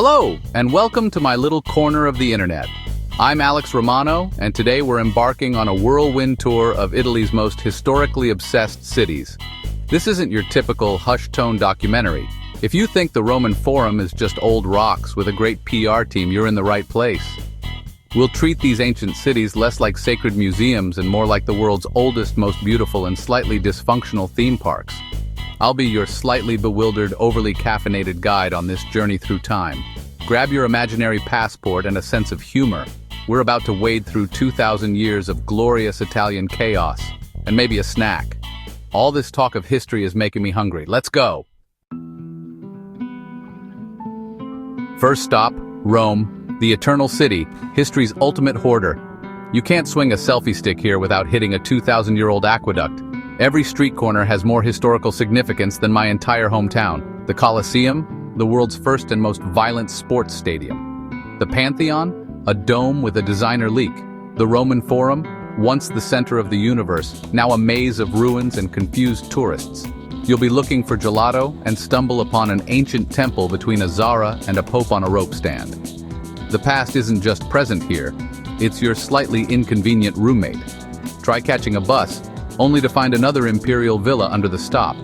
Hello, and welcome to my little corner of the internet. I'm Alex Romano, and today we're embarking on a whirlwind tour of Italy's most historically obsessed cities. This isn't your typical hush-tone documentary. If you think the Roman Forum is just old rocks with a great PR team, you're in the right place. We'll treat these ancient cities less like sacred museums and more like the world's oldest, most beautiful, and slightly dysfunctional theme parks. I'll be your slightly bewildered, overly caffeinated guide on this journey through time. Grab your imaginary passport and a sense of humor. We're about to wade through 2,000 years of glorious Italian chaos, and maybe a snack. All this talk of history is making me hungry. Let's go! First stop, Rome, the eternal city, history's ultimate hoarder. You can't swing a selfie stick here without hitting a 2,000-year-old aqueduct. Every street corner has more historical significance than my entire hometown. The Colosseum, the world's first and most violent sports stadium. The Pantheon, a dome with a designer leak. The Roman Forum, once the center of the universe, now a maze of ruins and confused tourists. You'll be looking for gelato and stumble upon an ancient temple between a Zara and a pope on a rope stand. The past isn't just present here, it's your slightly inconvenient roommate. Try catching a bus, only to find another imperial villa under the stop.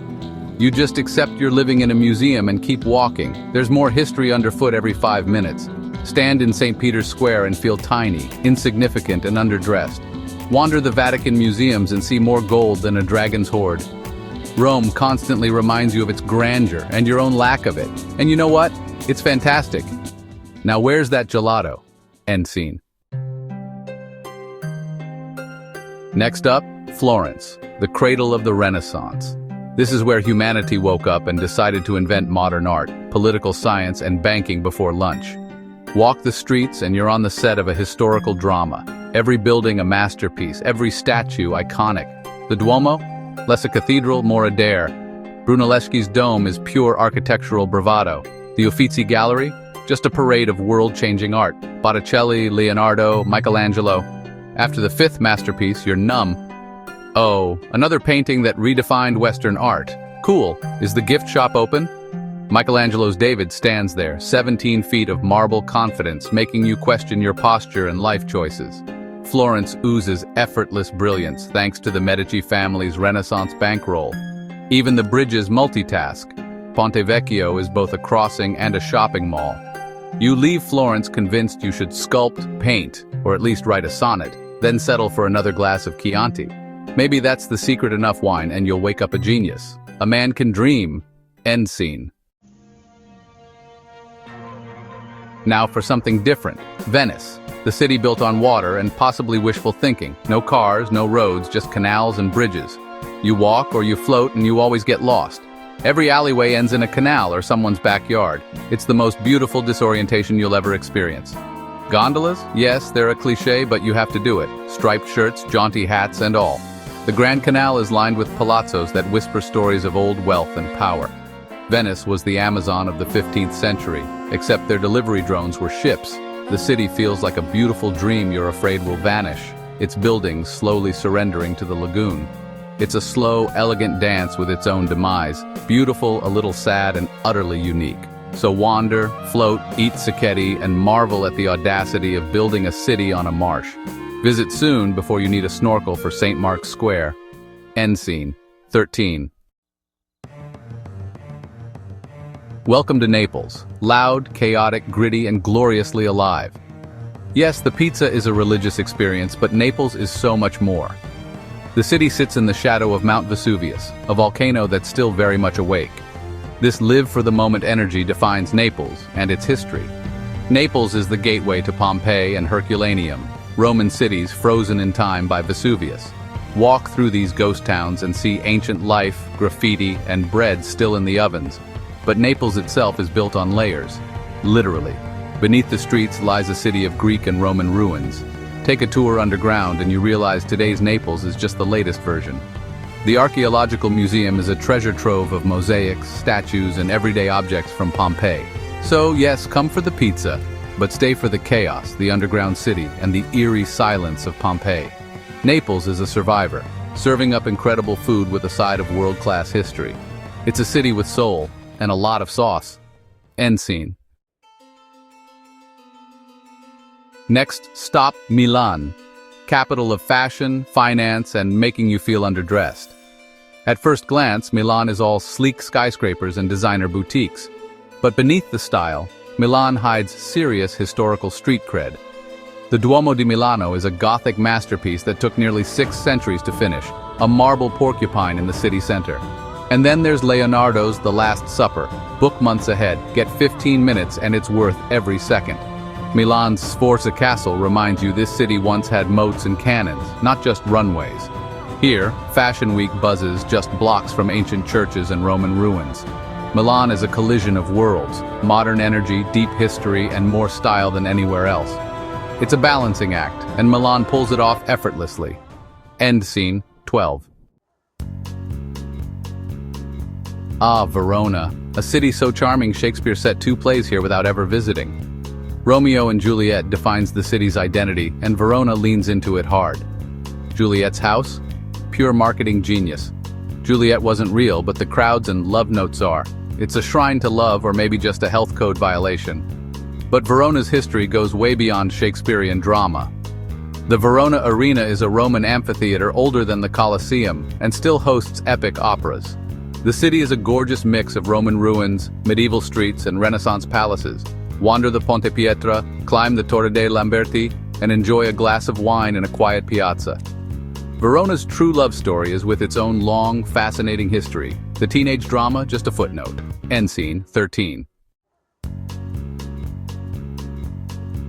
You just accept you're living in a museum and keep walking. There's more history underfoot every 5 minutes. Stand in St. Peter's Square and feel tiny, insignificant, and underdressed. Wander the Vatican museums and see more gold than a dragon's hoard. Rome constantly reminds you of its grandeur and your own lack of it. And you know what? It's fantastic. Now where's that gelato? End scene. Next up, Florence, the cradle of the Renaissance. This is where humanity woke up and decided to invent modern art, political science, and banking before lunch. Walk the streets and you're on the set of a historical drama. Every building a masterpiece, every statue iconic. The Duomo? Less a cathedral, more a dare. Brunelleschi's dome is pure architectural bravado. The Uffizi Gallery? Just a parade of world-changing art. Botticelli, Leonardo, Michelangelo. After the fifth masterpiece, you're numb. Oh, another painting that redefined Western art. Cool. Is the gift shop open? Michelangelo's David stands there, 17 feet of marble confidence, making you question your posture and life choices. Florence oozes effortless brilliance thanks to the Medici family's Renaissance bankroll. Even the bridges multitask. Ponte Vecchio is both a crossing and a shopping mall. You leave Florence convinced you should sculpt, paint, or at least write a sonnet, then settle for another glass of Chianti. Maybe that's the secret enough wine and you'll wake up a genius. A man can dream. End scene. Now for something different. Venice, the city built on water and possibly wishful thinking. No cars, no roads, just canals and bridges. You walk or you float and you always get lost. Every alleyway ends in a canal or someone's backyard. It's the most beautiful disorientation you'll ever experience. Gondolas? Yes, they're a cliché, but you have to do it. Striped shirts, jaunty hats, and all. The Grand Canal is lined with palazzos that whisper stories of old wealth and power. Venice was the Amazon of the 15th century, except their delivery drones were ships. The city feels like a beautiful dream you're afraid will vanish, its buildings slowly surrendering to the lagoon. It's a slow, elegant dance with its own demise, beautiful, a little sad, and utterly unique. So wander, float, eat cicchetti, and marvel at the audacity of building a city on a marsh. Visit soon before you need a snorkel for St. Mark's Square. End scene. 13. Welcome to Naples. Loud, chaotic, gritty, and gloriously alive. Yes, the pizza is a religious experience, but Naples is so much more. The city sits in the shadow of Mount Vesuvius, a volcano that's still very much awake. This live-for-the-moment energy defines Naples and its history. Naples is the gateway to Pompeii and Herculaneum, Roman cities frozen in time by Vesuvius. Walk through these ghost towns and see ancient life, graffiti, and bread still in the ovens. But Naples itself is built on layers, literally. Beneath the streets lies a city of Greek and Roman ruins. Take a tour underground and you realize today's Naples is just the latest version. The Archaeological Museum is a treasure trove of mosaics, statues, and everyday objects from Pompeii. So yes, come for the pizza, but stay for the chaos, the underground city, and the eerie silence of Pompeii. Naples is a survivor, serving up incredible food with a side of world-class history. It's a city with soul, and a lot of sauce. End scene. Next stop, Milan, capital of fashion, finance, and making you feel underdressed. At first glance, Milan is all sleek skyscrapers and designer boutiques. But beneath the style, Milan hides serious historical street cred. The Duomo di Milano is a Gothic masterpiece that took nearly 6 centuries to finish, a marble porcupine in the city center. And then there's Leonardo's The Last Supper. Book months ahead, get 15 minutes and it's worth every second. Milan's Sforza Castle reminds you this city once had moats and cannons, not just runways. Here, Fashion Week buzzes just blocks from ancient churches and Roman ruins. Milan is a collision of worlds, modern energy, deep history, and more style than anywhere else. It's a balancing act, and Milan pulls it off effortlessly. End scene 12. Ah, Verona, a city so charming Shakespeare set 2 plays here without ever visiting. Romeo and Juliet defines the city's identity, and Verona leans into it hard. Juliet's house? Pure marketing genius. Juliet wasn't real, but the crowds and love notes are. It's a shrine to love, or maybe just a health code violation. But Verona's history goes way beyond Shakespearean drama. The Verona Arena is a Roman amphitheater older than the Colosseum, and still hosts epic operas. The city is a gorgeous mix of Roman ruins, medieval streets, and Renaissance palaces. Wander the Ponte Pietra, climb the Torre dei Lamberti, and enjoy a glass of wine in a quiet piazza. Verona's true love story is with its own long, fascinating history. The teenage drama, just a footnote. End scene 13.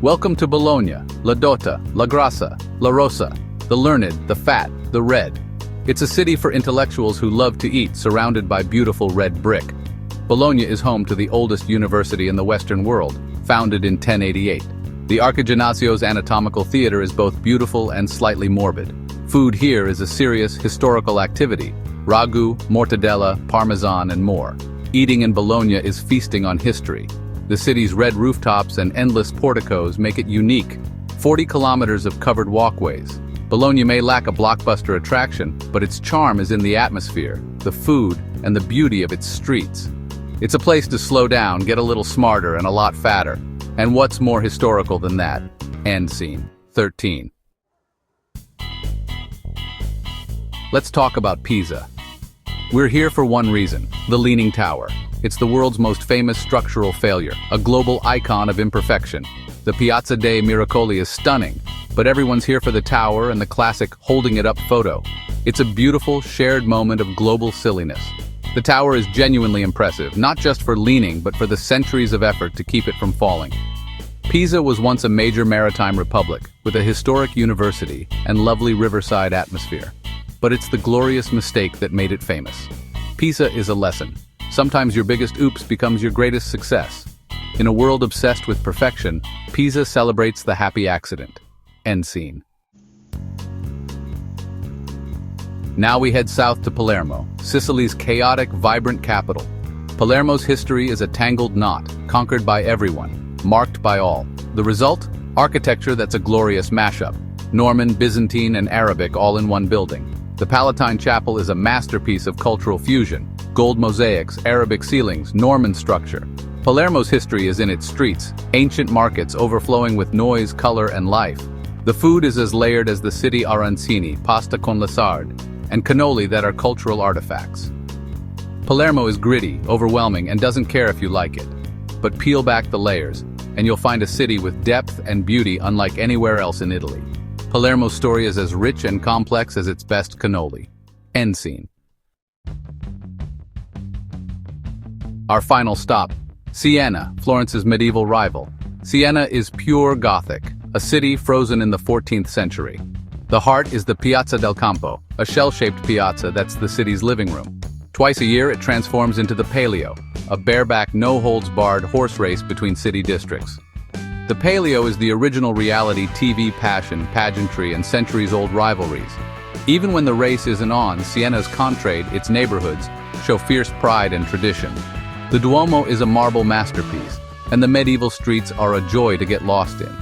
Welcome to Bologna, La Dotta, La Grassa, La Rosa, the learned, the fat, the red. It's a city for intellectuals who love to eat, surrounded by beautiful red brick. Bologna is home to the oldest university in the Western world, founded in 1088. The Archiginnasio's anatomical theater is both beautiful and slightly morbid. Food here is a serious historical activity. Ragu, mortadella, parmesan, and more. Eating in Bologna is feasting on history. The city's red rooftops and endless porticos make it unique. 40 kilometers of covered walkways. Bologna may lack a blockbuster attraction, but its charm is in the atmosphere, the food, and the beauty of its streets. It's a place to slow down, get a little smarter, and a lot fatter. And what's more historical than that? End scene 13. Let's talk about Pisa. We're here for one reason, the Leaning Tower. It's the world's most famous structural failure, a global icon of imperfection. The Piazza dei Miracoli is stunning, but everyone's here for the tower and the classic holding it up photo. It's a beautiful, shared moment of global silliness. The tower is genuinely impressive, not just for leaning, but for the centuries of effort to keep it from falling. Pisa was once a major maritime republic, with a historic university and lovely riverside atmosphere. But it's the glorious mistake that made it famous. Pisa is a lesson. Sometimes your biggest oops becomes your greatest success. In a world obsessed with perfection, Pisa celebrates the happy accident. End scene. Now we head south to Palermo, Sicily's chaotic, vibrant capital. Palermo's history is a tangled knot, conquered by everyone, marked by all. The result? Architecture that's a glorious mashup. Norman, Byzantine, and Arabic all in one building. The Palatine Chapel is a masterpiece of cultural fusion. Gold mosaics, Arabic ceilings, Norman structure. Palermo's history is in its streets, ancient markets overflowing with noise, color, and life. The food is as layered as the city arancini, pasta con la sarde, and cannoli that are cultural artifacts. Palermo is gritty, overwhelming, and doesn't care if you like it. But peel back the layers, and you'll find a city with depth and beauty unlike anywhere else in Italy. Palermo's story is as rich and complex as its best cannoli. End scene. Our final stop, Siena, Florence's medieval rival. Siena is pure Gothic, a city frozen in the 14th century. The heart is the Piazza del Campo, a shell-shaped piazza that's the city's living room. Twice a year it transforms into the Palio, a bareback, no-holds-barred horse race between city districts. The Palio is the original reality TV passion, pageantry, and centuries-old rivalries. Even when the race isn't on, Siena's contrade, its neighborhoods, show fierce pride and tradition. The Duomo is a marble masterpiece, and the medieval streets are a joy to get lost in.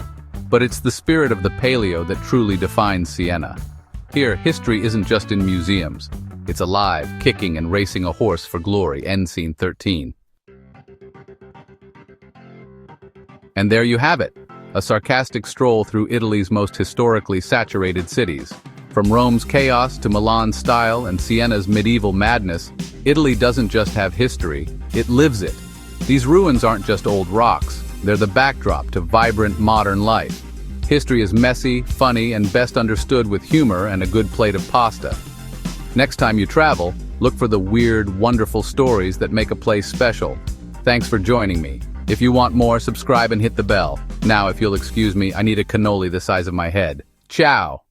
But it's the spirit of the Palio that truly defines Siena. Here, history isn't just in museums. It's alive, kicking and racing a horse for glory. End scene 13. And there you have it. a sarcastic stroll through Italy's most historically saturated cities. From Rome's chaos to Milan's style and Siena's medieval madness, Italy doesn't just have history, it lives it. These ruins aren't just old rocks, they're the backdrop to vibrant modern life. History is messy, funny, and best understood with humor and a good plate of pasta. Next time you travel, look for the weird, wonderful stories that make a place special. Thanks for joining me. If you want more, subscribe and hit the bell. Now, if you'll excuse me, I need a cannoli the size of my head. Ciao!